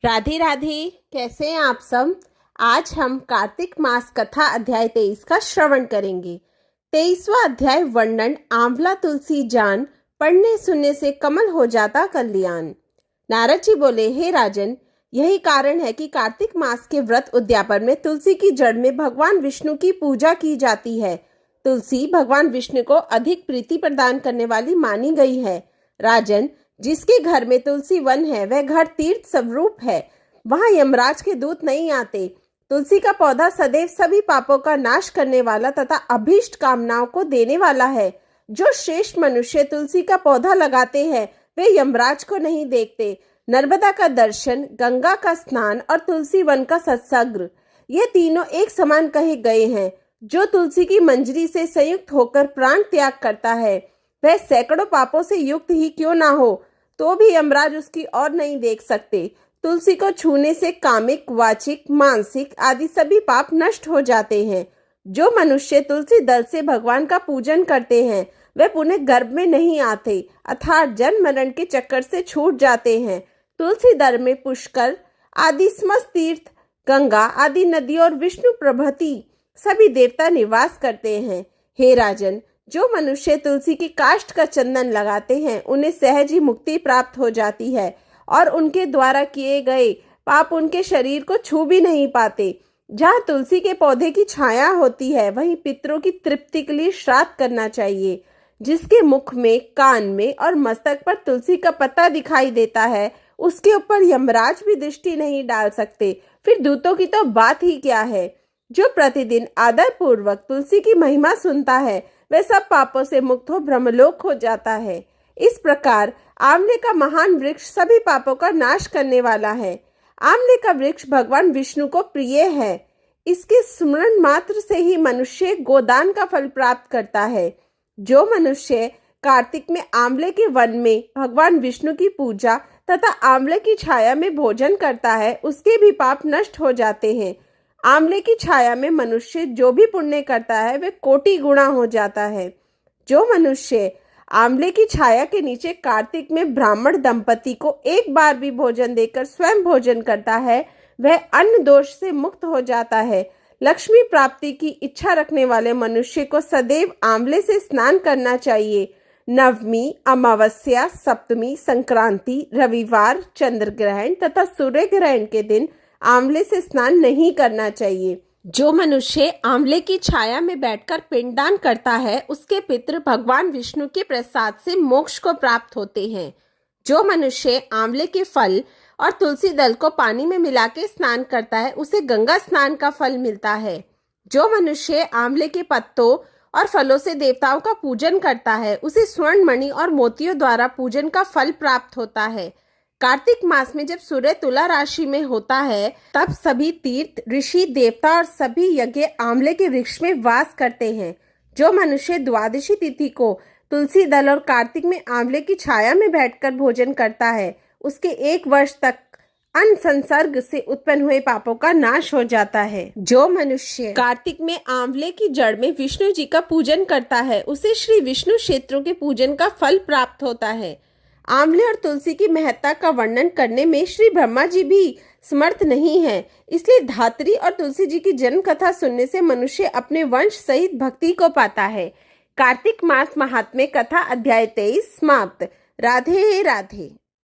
राधे राधे। कैसे हैं आप सब। आज हम कार्तिक मास कथा अध्याय 23 का श्रवण करेंगे। 23वां अध्याय वर्णन आंवला तुलसी जान, पढ़ने सुनने से कमल हो जाता कल्याण। नारद जी बोले, हे राजन, यही कारण है कि कार्तिक मास के व्रत उद्यापन में तुलसी की जड़ में भगवान विष्णु की पूजा की जाती है। तुलसी भगवान विष्णु को अधिक प्रीति प्रदान करने वाली मानी गई है। राजन, जिसके घर में तुलसी वन है वह घर तीर्थ स्वरूप है, वहां यमराज के दूत नहीं आते। तुलसी का पौधा सदैव सभी पापों का नाश करने वाला तथा अभीष्ट कामनाओं को देने वाला है। जो श्रेष्ठ मनुष्य तुलसी का पौधा लगाते हैं वे यमराज को नहीं देखते। नर्मदा का दर्शन, गंगा का स्नान और तुलसी वन का सत्संग, ये तीनों एक समान कहे गए हैं। जो तुलसी की मंजरी से संयुक्त होकर प्राण त्याग करता है वह सैकड़ों पापों से युक्त ही क्यों ना हो तो भी यमराज उसकी ओर नहीं देख सकते। तुलसी को छूने से कामिक, वाचिक, मानसिक आदि सभी पाप नष्ट हो जाते हैं। जो मनुष्य तुलसी दल से भगवान का पूजन करते हैं वे पुनः गर्भ में नहीं आते, अर्थात जन्म मरण के चक्कर से छूट जाते हैं। तुलसी दल में पुष्कर आदि समस्त तीर्थ, गंगा आदि नदी और विष्णु प्रभृति सभी देवता निवास करते हैं। हे राजन, जो मनुष्य तुलसी की काष्ठ का चंदन लगाते हैं उन्हें सहज ही मुक्ति प्राप्त हो जाती है और उनके द्वारा किए गए पाप उनके शरीर को छू भी नहीं पाते। जहाँ तुलसी के पौधे की छाया होती है वहीं पितरों की तृप्ति के लिए श्राद्ध करना चाहिए। जिसके मुख में, कान में और मस्तक पर तुलसी का पत्ता दिखाई देता है उसके ऊपर यमराज भी दृष्टि नहीं डाल सकते, फिर दूतों की तो बात ही क्या है। जो प्रतिदिन आदर पूर्वक तुलसी की महिमा सुनता है वह सब पापों से मुक्त हो ब्रह्मलोक हो जाता है। इस प्रकार आंवले का महान वृक्ष सभी पापों का नाश करने वाला है। आंवले का वृक्ष भगवान विष्णु को प्रिय है। इसके स्मरण मात्र से ही मनुष्य गोदान का फल प्राप्त करता है। जो मनुष्य कार्तिक में आंवले के वन में भगवान विष्णु की पूजा तथा आंवले की छाया में भोजन करता है उसके भी पाप नष्ट हो जाते हैं। आंवले की छाया में मनुष्य जो भी पुण्य करता है वह कोटि गुणा हो जाता है। जो मनुष्य आंवले की छाया के नीचे कार्तिक में ब्राह्मण दंपति को एक बार भी भोजन देकर स्वयं भोजन करता है वह अन्न दोष से मुक्त हो जाता है। लक्ष्मी प्राप्ति की इच्छा रखने वाले मनुष्य को सदैव आंवले से स्नान करना चाहिए। नवमी, अमावस्या, सप्तमी, संक्रांति, रविवार, चंद्र ग्रहण तथा सूर्य ग्रहण के दिन आंवले से स्नान नहीं करना चाहिए। जो मनुष्य आंवले की छाया में बैठकर पिंडदान करता है उसके पितृ भगवान विष्णु के प्रसाद से मोक्ष को प्राप्त होते हैं। जो मनुष्य आंवले के फल और तुलसी दल को पानी में मिला के स्नान करता है उसे गंगा स्नान का फल मिलता है। जो मनुष्य आंवले के पत्तों और फलों से देवताओं का पूजन करता है उसे स्वर्ण मणि और मोतियों द्वारा पूजन का फल प्राप्त होता है। कार्तिक मास में जब सूर्य तुला राशि में होता है तब सभी तीर्थ, ऋषि, देवता और सभी यज्ञ आंवले के वृक्ष में वास करते हैं। जो मनुष्य द्वादशी तिथि को तुलसी दल और कार्तिक में आंवले की छाया में बैठकर भोजन करता है उसके 1 वर्ष तक अन्न संसर्ग से उत्पन्न हुए पापों का नाश हो जाता है। जो मनुष्य कार्तिक में आंवले की जड़ में विष्णु जी का पूजन करता है उसे श्री विष्णु क्षेत्रों के पूजन का फल प्राप्त होता है। आंवले और तुलसी की महत्ता का वर्णन करने में श्री ब्रह्मा जी भी समर्थ नहीं है, इसलिए धात्री और तुलसी जी की जन्म कथा सुनने से मनुष्य अपने वंश सहित भक्ति को पाता है। कार्तिक मास महात्म्य कथा अध्याय 23 समाप्त। राधे राधे।